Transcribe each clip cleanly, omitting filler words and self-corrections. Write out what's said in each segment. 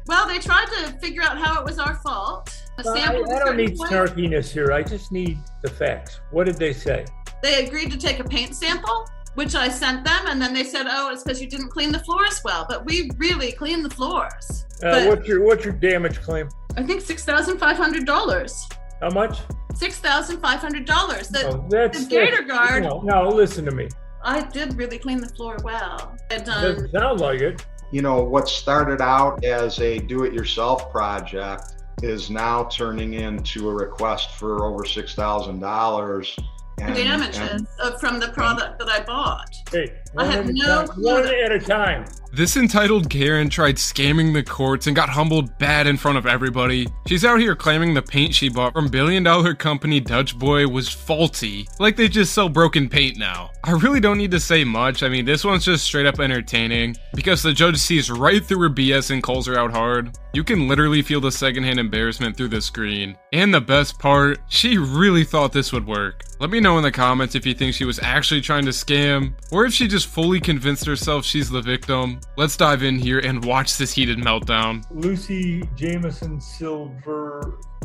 Well, they tried to figure out how it was our fault. I don't need snarkiness here. I just need the facts. What did they say? They agreed to take a paint sample, which I sent them, and then they said, "Oh, it's because you didn't clean the floors well." But we really cleaned the floors. What's your damage claim? I think $6,500. How much? $6,500. That's the Gator Guard. No, listen to me. I did really clean the floor well. Doesn't sound like it. You know, what started out as a do-it-yourself project is now turning into a request for over $6,000. Damages from the product that I bought. Hey, I had no clue. One at a time. This entitled Karen tried scamming the courts and got humbled bad in front of everybody. She's out here claiming the paint she bought from billion-dollar company Dutch Boy was faulty, like they just sell broken paint now. I really don't need to say much. I mean, this one's just straight up entertaining, because the judge sees right through her BS and calls her out hard. You can literally feel the secondhand embarrassment through the screen. And the best part, she really thought this would work. Let me know in the comments if you think she was actually trying to scam, or if she just fully convinced herself she's the victim. Let's dive in here and watch this heated meltdown. Lucy Jameson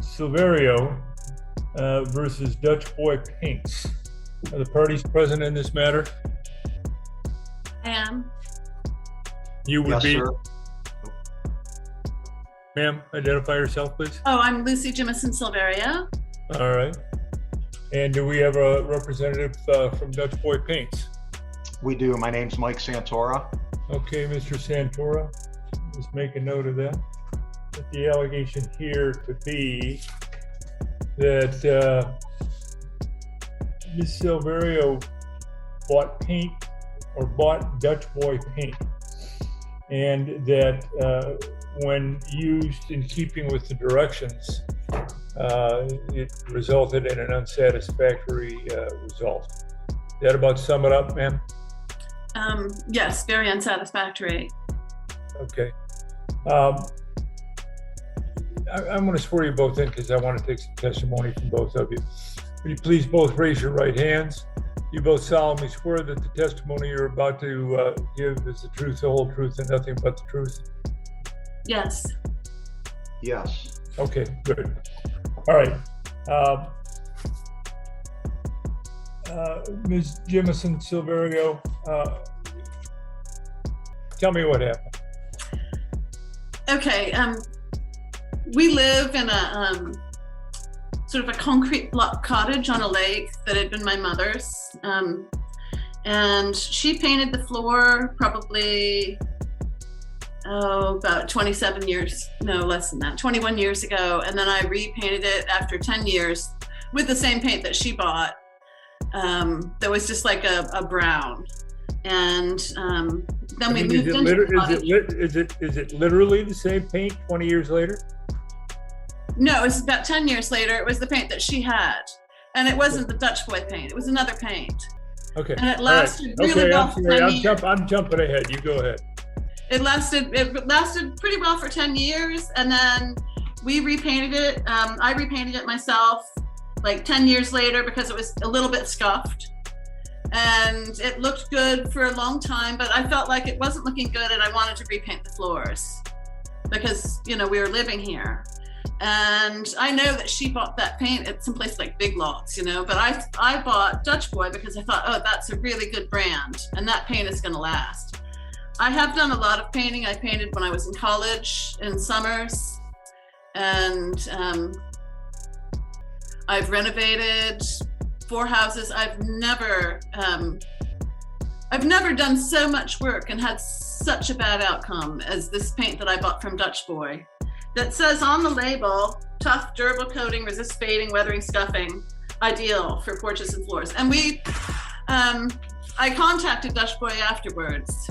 Silverio versus Dutch Boy Paints. Are the parties present in this matter? I am. You would Yes, be? sir. Ma'am, identify yourself, please. Oh, I'm Lucy Jameson Silverio. All right. And do we have a representative from Dutch Boy Paints? We do. My name's Mike Santora. Okay, Mr. Santora, just make a note of that. That the allegation here could be that Ms. Silverio bought paint or bought Dutch Boy paint, and that when used in keeping with the directions, it resulted in an unsatisfactory result. That about sum it up, ma'am? Yes, very unsatisfactory. Okay. I'm going to swear you both in because I want to take some testimony from both of you. Will you please both raise your right hands? You both solemnly swear that the testimony you're about to give is the truth, the whole truth, and nothing but the truth? Yes. Yes. Okay, good. All right. Ms. Jameson Silverio, tell me what happened. Okay. We live in a sort of a concrete block cottage on a lake that had been my mother's, and she painted the floor probably about 27 years, no less than that, 21 years ago, and then I repainted it after 10 years with the same paint that she bought. That was just like a brown, and then we moved into the cottage. Is it literally the same paint 20 years later? No, it was about 10 years later. It was the paint that she had, and it wasn't the Dutch Boy paint. It was another paint. Okay. And it lasted really well for 10 years. I'm jumping ahead. You go ahead. It lasted pretty well for 10 years, and then we repainted it. I repainted it myself like 10 years later because it was a little bit scuffed, and it looked good for a long time, but I felt like it wasn't looking good, and I wanted to repaint the floors because, you know, we were living here. And I know that she bought that paint at some place like Big Lots, you know, but I bought Dutch Boy because I thought, oh, that's a really good brand, and that paint is going to last. I have done a lot of painting. I painted when I was in college in summers, and I've renovated 4 houses. I've never done so much work and had such a bad outcome as this paint that I bought from Dutch Boy. That says on the label, tough, durable coating, resist fading, weathering, scuffing, ideal for porches and floors. And I contacted Dutch Boy afterwards,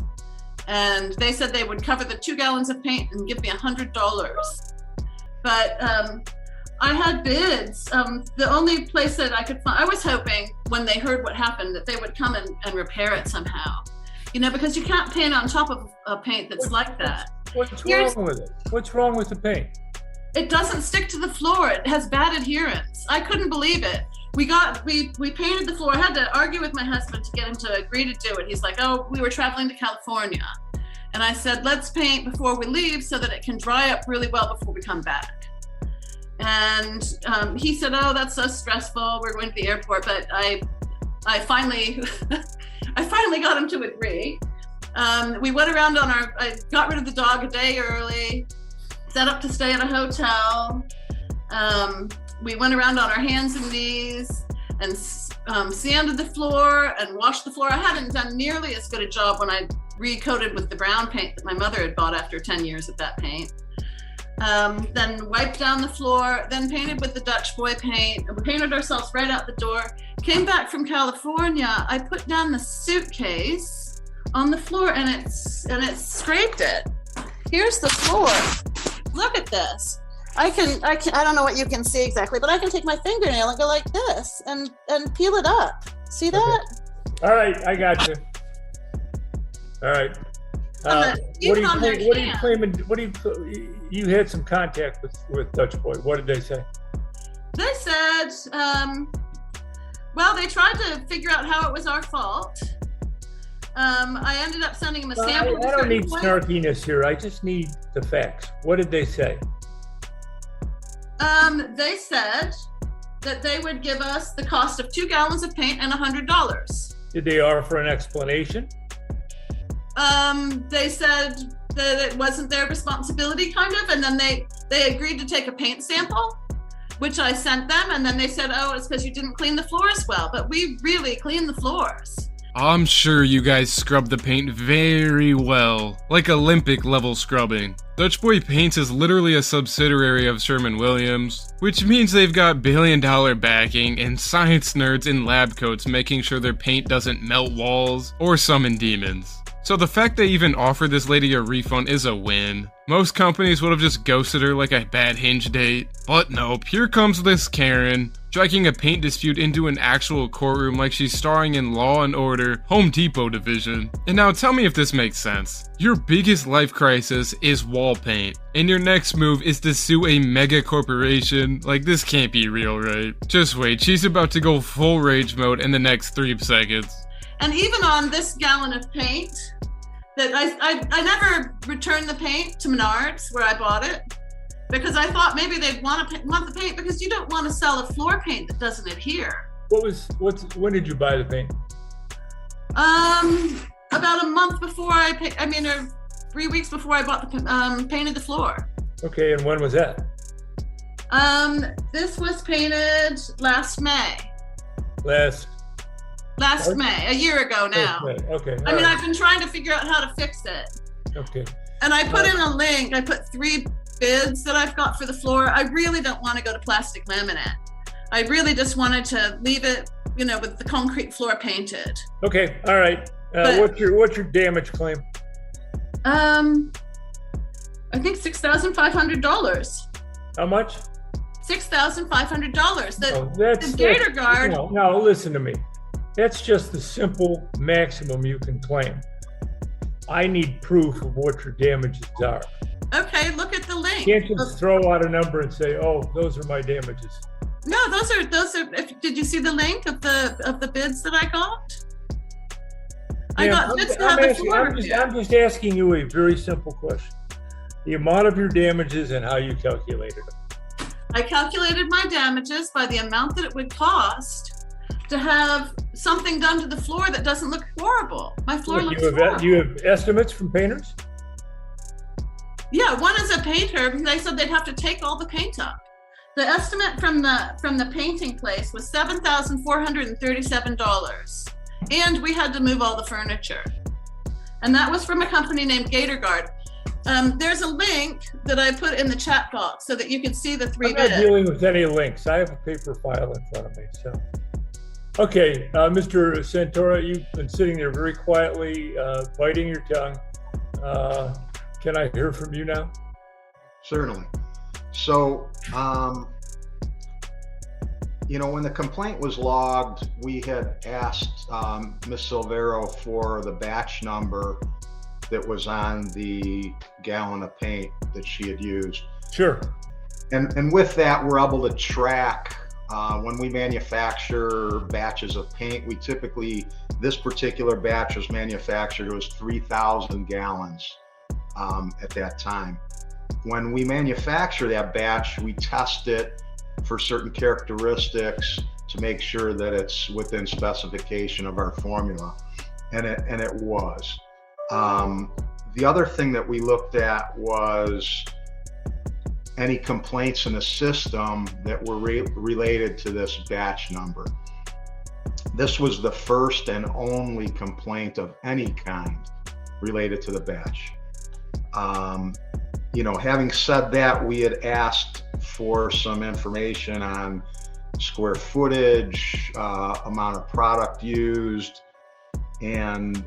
and they said they would cover the 2 gallons of paint and give me $100. But I had bids. The only place that I could find, I was hoping when they heard what happened that they would come and repair it somehow. You know, because you can't paint on top of a paint that's like that. What's wrong with it? What's wrong with the paint? It doesn't stick to the floor. It has bad adherence. I couldn't believe it. We painted the floor. I had to argue with my husband to get him to agree to do it. He's like, oh, we were traveling to California. And I said, let's paint before we leave so that it can dry up really well before we come back. And he said, oh, that's so stressful. We're going to the airport. But I finally, I finally got him to agree. We went around I got rid of the dog a day early, set up to stay at a hotel. We went around on our hands and knees and sanded the floor and washed the floor. I hadn't done nearly as good a job when I recoated with the brown paint that my mother had bought after 10 years of that paint. Then wiped down the floor, then painted with the Dutch boy paint. We painted ourselves right out the door. Came back from California. I put down the suitcase on the floor and it scraped it. Here's the floor. Look at this. I don't know what you can see exactly, but I can take my fingernail and go like this and peel it up. See that? Okay. All right, I got you. All right. You had some contact with Dutch Boy. What did they say? They said, well, they tried to figure out how it was our fault. I ended up sending him a sample. I don't need snarkiness here. I just need the facts. What did they say? They said that they would give us the cost of 2 gallons of paint and $100. Did they offer an explanation? They said that it wasn't their responsibility, kind of, and then they agreed to take a paint sample, which I sent them, and then they said, oh, it's because you didn't clean the floors well, but we really cleaned the floors. I'm sure you guys scrubbed the paint very well, like Olympic level scrubbing. Dutch Boy Paints is literally a subsidiary of Sherwin-Williams, which means they've got billion-dollar backing and science nerds in lab coats making sure their paint doesn't melt walls or summon demons. So the fact they even offered this lady a refund is a win. Most companies would have just ghosted her like a bad Hinge date. But nope, here comes this Karen, striking a paint dispute into an actual courtroom like she's starring in Law & Order, Home Depot division. And now tell me if this makes sense. Your biggest life crisis is wall paint, and your next move is to sue a mega corporation? Like, this can't be real, right? Just wait, she's about to go full rage mode in the next 3 seconds. And even on this gallon of paint, that I never returned the paint to Menards where I bought it, because I thought maybe they'd want the paint, because you don't want to sell a floor paint that doesn't adhere. When did you buy the paint? About a month before or 3 weeks before I bought painted the floor. Okay, and when was that? This was painted last May. Last May, a year ago now. Okay. I've been trying to figure out how to fix it. Okay. And I put in a link. I put 3 bids that I've got for the floor. I really don't want to go to plastic laminate. I really just wanted to leave it, with the concrete floor painted. Okay. All right. What's your damage claim? I think $6,500. How much? $6,500. The Gator Guard. No, listen to me. That's just the simple maximum you can claim. I need proof of what your damages are. Okay, look at the link. You can't just throw out a number and say, "Oh, those are my damages." No, those are. Did you see the link of the bids that I got? I'm just asking you a very simple question: the amount of your damages and how you calculated them. I calculated my damages by the amount that it would cost to have something done to the floor that doesn't look horrible. My floor looks horrible. You have estimates from painters? Yeah, one is a painter. They said they'd have to take all the paint up. The estimate from the painting place was $7,437, and we had to move all the furniture. And that was from a company named Gator Guard. There's a link that I put in the chat box so that you can see the 3 bids. I'm not dealing with any links. I have a paper file in front of me. So, okay, Mr. Santora, you've been sitting there very quietly, biting your tongue. Can I hear from you now? Certainly. So, when the complaint was logged, we had asked Ms. Silvero for the batch number that was on the gallon of paint that she had used. Sure. And with that, we're able to track when we manufacture batches of paint. We typically, this particular batch was manufactured, it was 3,000 gallons. at that time. When we manufacture that batch, we test it for certain characteristics to make sure that it's within specification of our formula, and it was. The other thing that we looked at was any complaints in the system that were related to this batch number. This was the first and only complaint of any kind related to the batch. Having said that, we had asked for some information on square footage, amount of product used, and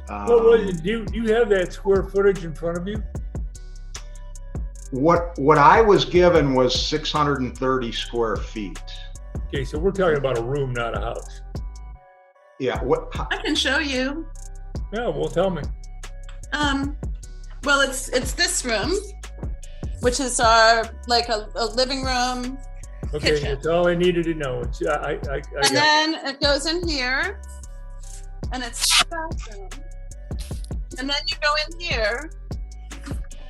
do you have that square footage in front of you? What I was given was 630 square feet. Okay, so we're talking about a room, not a house. Yeah. I can show you. Yeah, well, tell me. Well, it's this room, which is our a living room. Okay, kitchen. that's all I needed to know. It's And then it goes in here, and it's the bathroom. And then you go in here,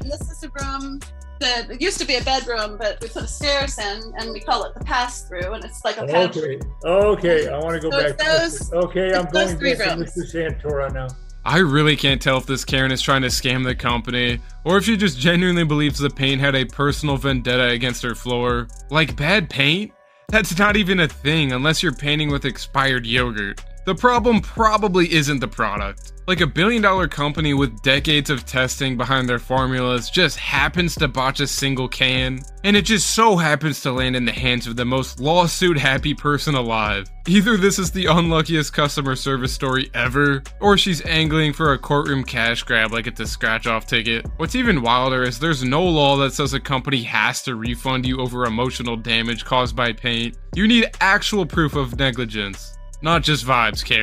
and this is a room that it used to be a bedroom, but we put stairs in, and we call it the pass-through, and it's like a pantry. Okay, I want to go So back. it's I'm going three back to rooms. Mr. Santora now. I really can't tell if this Karen is trying to scam the company, or if she just genuinely believes the paint had a personal vendetta against her floor. Like bad paint? That's not even a thing unless you're painting with expired yogurt. The problem probably isn't the product. Like a billion-dollar company with decades of testing behind their formulas just happens to botch a single can, and it just so happens to land in the hands of the most lawsuit-happy person alive. Either this is the unluckiest customer service story ever, or she's angling for a courtroom cash grab like it's a scratch-off ticket. What's even wilder is there's no law that says a company has to refund you over emotional damage caused by paint. You need actual proof of negligence, not just vibes, Karen.